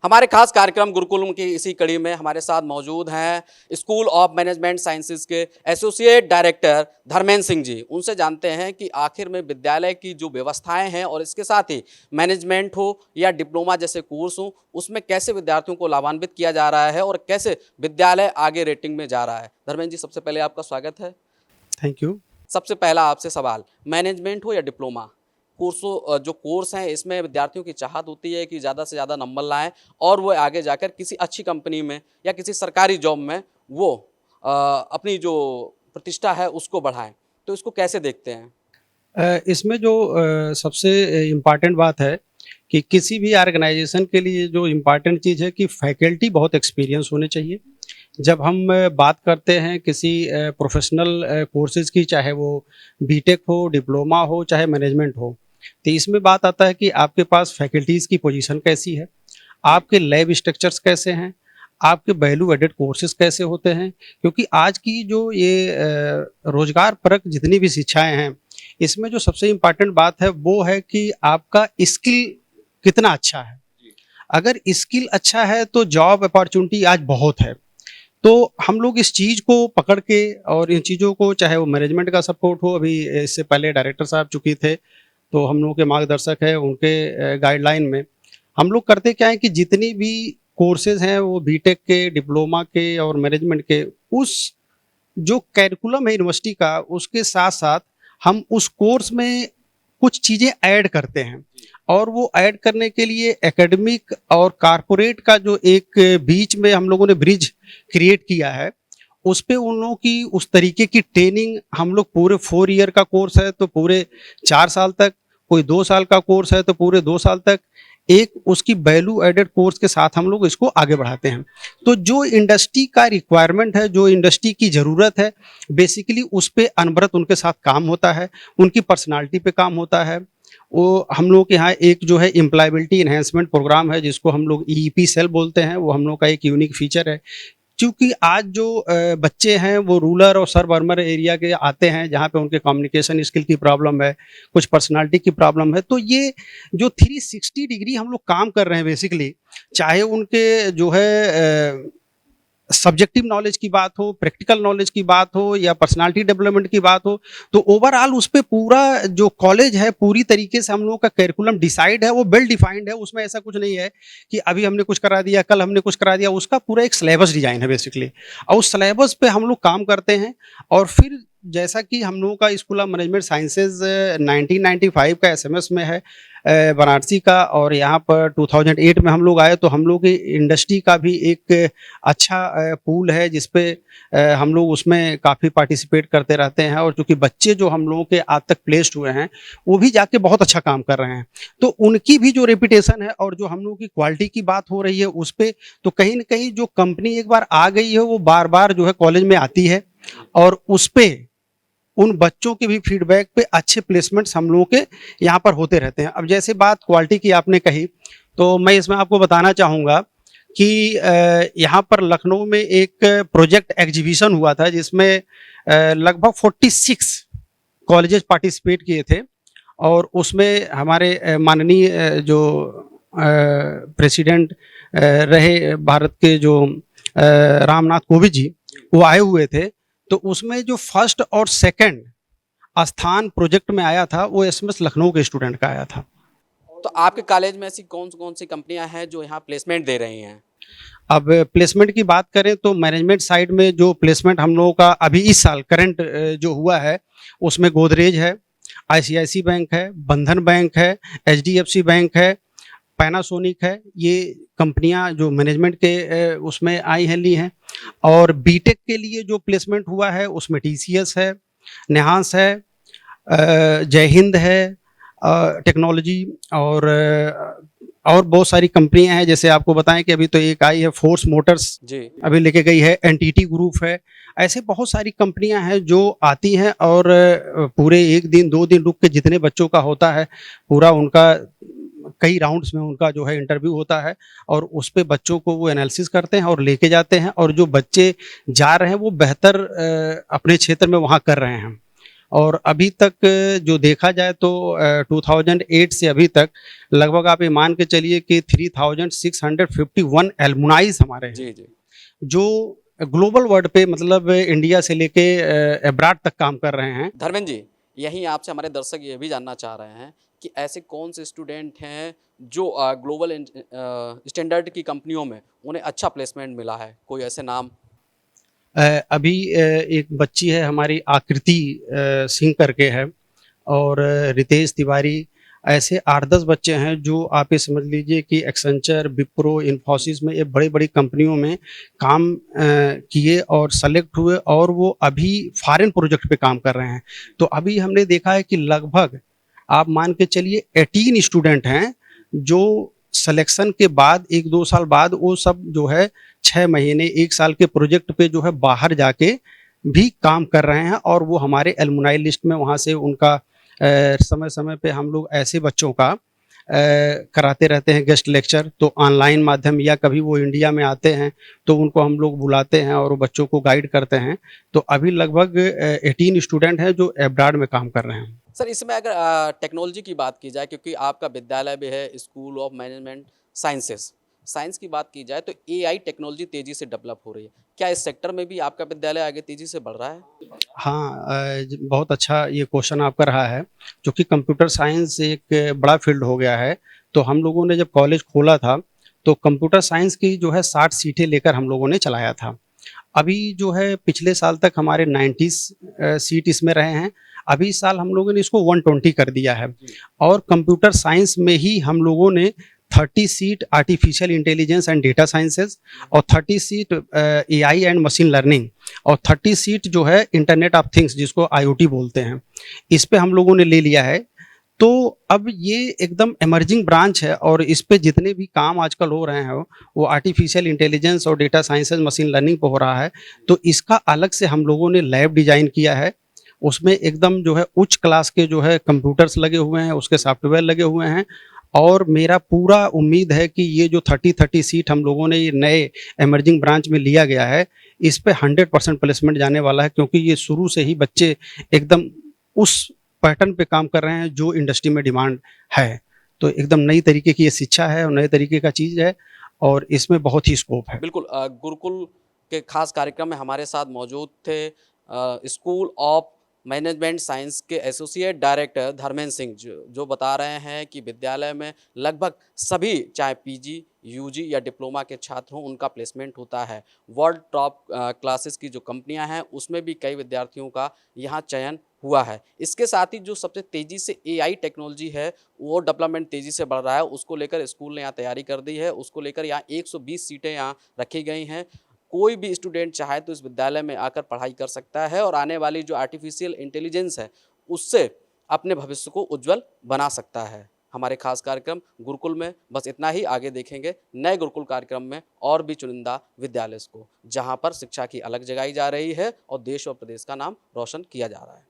हमारे खास कार्यक्रम गुरुकुलम की इसी कड़ी में हमारे साथ मौजूद हैं स्कूल ऑफ मैनेजमेंट साइंसेज के एसोसिएट डायरेक्टर धर्मेंद्र सिंह जी। उनसे जानते हैं कि आखिर में विद्यालय की जो व्यवस्थाएं हैं और इसके साथ ही मैनेजमेंट हो या डिप्लोमा जैसे कोर्स हो, उसमें कैसे विद्यार्थियों को लाभान्वित किया जा रहा है और कैसे विद्यालय आगे रेटिंग में जा रहा है। धर्मेंद्र जी, सबसे पहले आपका स्वागत है। Thank you. सबसे पहला आपसे सवाल, मैनेजमेंट हो या डिप्लोमा कोर्सों जो कोर्स हैं, इसमें विद्यार्थियों की चाहत होती है कि ज़्यादा से ज़्यादा नंबर लाएं और वो आगे जाकर किसी अच्छी कंपनी में या किसी सरकारी जॉब में वो अपनी जो प्रतिष्ठा है उसको बढ़ाएं, तो इसको कैसे देखते हैं? इसमें जो सबसे इम्पॉर्टेंट बात है कि किसी भी ऑर्गेनाइजेशन के लिए जो इम्पॉर्टेंट चीज़ है कि फैकल्टी बहुत एक्सपीरियंस होने चाहिए। जब हम बात करते हैं किसी प्रोफेशनल कोर्सेज़ की, चाहे वो बीटेक हो, डिप्लोमा हो, चाहे मैनेजमेंट हो, तो इसमें बात आता है कि आपके पास फैकल्टीज़ की पोजीशन कैसी है, आपके लैब स्ट्रक्चर्स कैसे हैं, आपके वैल्यू एडेड कोर्सेज़ कैसे होते हैं। क्योंकि आज की जो ये रोज़गार परक जितनी भी शिक्षाएँ हैं, इसमें जो सबसे इम्पॉर्टेंट बात है वो है कि आपका स्किल कितना अच्छा है। अगर स्किल अच्छा है तो जॉब अपॉर्चुनिटी आज बहुत है। तो हम लोग इस चीज़ को पकड़ के और इन चीज़ों को, चाहे वो मैनेजमेंट का सपोर्ट हो, अभी इससे पहले डायरेक्टर साहब चुके थे तो हम लोगों के मार्गदर्शक है, उनके गाइडलाइन में हम लोग करते क्या है कि जितनी भी कोर्सेज हैं वो बीटेक के, डिप्लोमा के और मैनेजमेंट के, उस जो कैरिकुलम है यूनिवर्सिटी का, उसके साथ साथ हम उस कोर्स में कुछ चीज़ें ऐड करते हैं। और वो ऐड करने के लिए एकेडमिक और कारपोरेट का जो एक बीच में हम लोगों ने ब्रिज क्रिएट किया है, उस पे उन लोगों की उस तरीके की ट्रेनिंग हम लोग, पूरे 4 ईयर का कोर्स है तो पूरे 4 साल तक, कोई 2 साल का कोर्स है तो पूरे 2 साल तक, एक उसकी वैल्यू एडेड कोर्स के साथ हम लोग इसको आगे बढ़ाते हैं। तो जो इंडस्ट्री का रिक्वायरमेंट है, जो इंडस्ट्री की ज़रूरत है, बेसिकली उस पे अनवरत उनके साथ काम होता है, उनकी पर्सनालिटी पे काम होता है। वो हम लोग के यहाँ एक जो है एम्प्लॉयबिलिटी एनहेंसमेंट प्रोग्राम है, जिसको हम लोग ईईपी सेल बोलते हैं, वो हम लोग का एक यूनिक फीचर है। क्योंकि आज जो बच्चे हैं वो रूरल और सब अर्बन एरिया के आते हैं, जहाँ पे उनके कम्युनिकेशन स्किल की प्रॉब्लम है, कुछ पर्सनालिटी की प्रॉब्लम है। तो ये जो 360 डिग्री हम लोग काम कर रहे हैं बेसिकली, चाहे उनके जो है सब्जेक्टिव नॉलेज की बात हो, प्रैक्टिकल नॉलेज की बात हो या पर्सनालिटी डेवलपमेंट की बात हो, तो ओवरऑल उस पे पूरा जो कॉलेज है, पूरी तरीके से हम लोगों का करिकुलम डिसाइड है, वो वेल डिफाइंड है। उसमें ऐसा कुछ नहीं है कि अभी हमने कुछ करा दिया, कल हमने कुछ करा दिया। उसका पूरा एक सिलेबस डिजाइन है बेसिकली, और उस सिलेबस पे हम लोग काम करते हैं। और फिर जैसा कि हम लोगों का स्कूल ऑफ मैनेजमेंट साइंसेज 1995 का एसएमएस में है, बनारसी का, और यहाँ पर 2008 में हम लोग आए, तो हम लोग की इंडस्ट्री का भी एक अच्छा पूल है जिसपे हम लोग उसमें काफ़ी पार्टिसिपेट करते रहते हैं। और चूँकि बच्चे जो हम लोगों के आज तक प्लेस्ड हुए हैं, वो भी जाके बहुत अच्छा काम कर रहे हैं, तो उनकी भी जो रेपुटेशन है और जो हम लोगों की क्वालिटी की बात हो रही है उस पे, तो कहीं न कहीं जो कंपनी एक बार आ गई है वो बार-बार जो है कॉलेज में आती है, और उस पे उन बच्चों के भी फीडबैक पे अच्छे प्लेसमेंट्स हम लोगों के यहाँ पर होते रहते हैं। अब जैसे बात क्वालिटी की आपने कही, तो मैं इसमें आपको बताना चाहूँगा कि यहाँ पर लखनऊ में एक प्रोजेक्ट एग्जीबिशन हुआ था, जिसमें लगभग 46 कॉलेजेस पार्टिसिपेट किए थे। और उसमें हमारे माननीय जो प्रेसिडेंट रहे भारत के, जो रामनाथ कोविंद जी, वो आए हुए थे। तो उसमें जो फर्स्ट और सेकंड स्थान प्रोजेक्ट में आया था, वो एसएमएस लखनऊ के स्टूडेंट का आया था। तो आपके कॉलेज में ऐसी कौन कौन सी कंपनियां हैं जो यहाँ प्लेसमेंट दे रही हैं? अब प्लेसमेंट की बात करें तो मैनेजमेंट साइड में जो प्लेसमेंट हम लोगों का अभी इस साल करंट जो हुआ है, उसमें गोदरेज है, आईसीआईसी बैंक है, बंधन बैंक है, एचडीएफसी बैंक है, पैनासोनिक है। ये कंपनियां जो मैनेजमेंट के उसमें आई हैं, ली हैं। और बीटेक के लिए जो प्लेसमेंट हुआ है उसमें टीसीएस है, नेहांस है, जय हिंद है, टेक्नोलॉजी, और बहुत सारी कंपनियां हैं। जैसे आपको बताएं कि अभी तो एक आई है फोर्स मोटर्स जी। अभी लेके गई है, एनटीटी ग्रुप है। ऐसे बहुत सारी कंपनियां हैं जो आती हैं, और पूरे 1 दिन 2 दिन रुक के जितने बच्चों का होता है, पूरा उनका कई राउंड्स में उनका जो है इंटरव्यू होता है, और उस पे बच्चों को वो एनालिसिस करते हैं और लेके जाते हैं। और जो बच्चे जा रहे हैं वो बेहतर अपने क्षेत्र में वहाँ कर रहे हैं। और अभी तक जो देखा जाए तो 2008 से अभी तक लगभग आप ये मान के चलिए कि 3651 एलुमनाइज हमारे हैं, जी जी। जो ग्लोबल वर्ल्ड पे मतलब इंडिया से लेके अब्राड तक काम कर रहे हैं। धर्मेंद्र जी, यहीं आपसे हमारे दर्शक ये भी जानना चाह रहे हैं कि ऐसे कौन से स्टूडेंट हैं जो ग्लोबल स्टैंडर्ड की कंपनियों में उन्हें अच्छा प्लेसमेंट मिला है, कोई ऐसे नाम? अभी एक बच्ची है हमारी आकृति सिंह करके है, और रितेश तिवारी, ऐसे 8-10 बच्चे हैं जो आप ये समझ लीजिए कि एक्सेंचर, विप्रो, इन्फोसिस में ये बड़ी-बड़ी कंपनियों में काम किए और सेलेक्ट हुए, और वो अभी फॉरेन प्रोजेक्ट पे काम कर रहे हैं। तो अभी हमने देखा है कि लगभग आप मान के चलिए 18 स्टूडेंट हैं जो सिलेक्शन के बाद 1-2 साल बाद वो सब जो है 6 महीने 1 साल के प्रोजेक्ट पे जो है बाहर जाके भी काम कर रहे हैं, और वो हमारे एलुमनाई लिस्ट में वहाँ से उनका समय-समय पे हम लोग ऐसे बच्चों का कराते रहते हैं गेस्ट लेक्चर, तो ऑनलाइन माध्यम या कभी वो इंडिया में आते हैं तो उनको हम लोग बुलाते हैं और वो बच्चों को गाइड करते हैं। तो अभी लगभग 18 स्टूडेंट हैं जो अब्रॉड में काम कर रहे हैं। सर, इसमें अगर टेक्नोलॉजी की बात की जाए, क्योंकि आपका विद्यालय भी है school of management sciences, science की बात की जाए तो एआई टेक्नोलॉजी तेज़ी से डेवलप हो रही है। क्या इस सेक्टर में भी आपका विद्यालय आगे तेज़ी से बढ़ रहा है? हाँ, बहुत अच्छा ये क्वेश्चन आपका रहा है, क्योंकि कंप्यूटर साइंस एक बड़ा फील्ड हो गया है। तो हम लोगों ने जब कॉलेज खोला था, तो कंप्यूटर साइंस की जो है 60 सीटें लेकर हम लोगों ने चलाया था। अभी जो है पिछले साल तक हमारे 90 सीट इसमें रहे हैं। अभी इस साल हम लोगों ने इसको 120 कर दिया है, और कंप्यूटर साइंस में ही हम लोगों ने 30 seat artificial intelligence and data sciences, और 30 seat AI and machine learning, और 30 सीट जो है इंटरनेट ऑफ थिंग्स जिसको आईओटी बोलते हैं, इस पे हम लोगों ने ले लिया है। तो अब ये एकदम इमर्जिंग ब्रांच है, और इस पे जितने भी काम आजकल हो रहे हैं वो आर्टिफिशियल इंटेलिजेंस और डेटा साइंसेज मशीन लर्निंग पे हो रहा है। तो इसका अलग से हम लोगों ने लैब डिज़ाइन किया है, उसमें एकदम जो है उच्च क्लास के जो है कंप्यूटर्स लगे हुए हैं, उसके सॉफ्टवेयर लगे हुए हैं, और मेरा पूरा उम्मीद है कि ये जो 30 सीट हम लोगों ने ये नए इमर्जिंग ब्रांच में लिया गया है, इस पे 100% प्लेसमेंट जाने वाला है, क्योंकि ये शुरू से ही बच्चे एकदम उस पैटर्न पे काम कर रहे हैं जो इंडस्ट्री में डिमांड है। तो एकदम नई तरीके की ये शिक्षा है और नए तरीके का चीज़ है, और इसमें बहुत ही स्कोप है। बिल्कुल, गुरुकुल के खास कार्यक्रम में हमारे साथ मौजूद थे स्कूल ऑफ मैनेजमेंट साइंस के एसोसिएट डायरेक्टर धर्मेंद्र सिंह, जो बता रहे हैं कि विद्यालय में लगभग सभी, चाहे पीजी, यूजी या डिप्लोमा के छात्र हों, उनका प्लेसमेंट होता है। वर्ल्ड टॉप क्लासेस की जो कंपनियां हैं उसमें भी कई विद्यार्थियों का यहाँ चयन हुआ है। इसके साथ ही जो सबसे तेज़ी से एआई टेक्नोलॉजी है वो डेवलपमेंट तेज़ी से बढ़ रहा है, उसको लेकर स्कूल ने यहाँ तैयारी कर दी है। उसको लेकर यहाँ 120 सीटें यहाँ रखी गई हैं। कोई भी स्टूडेंट चाहे तो इस विद्यालय में आकर पढ़ाई कर सकता है और आने वाली जो आर्टिफिशियल इंटेलिजेंस है उससे अपने भविष्य को उज्जवल बना सकता है। हमारे खास कार्यक्रम गुरुकुल में बस इतना ही। आगे देखेंगे नए गुरुकुल कार्यक्रम में और भी चुनिंदा विद्यालय को, जहाँ पर शिक्षा की अलग जगाई जा रही है और देश और प्रदेश का नाम रोशन किया जा रहा है।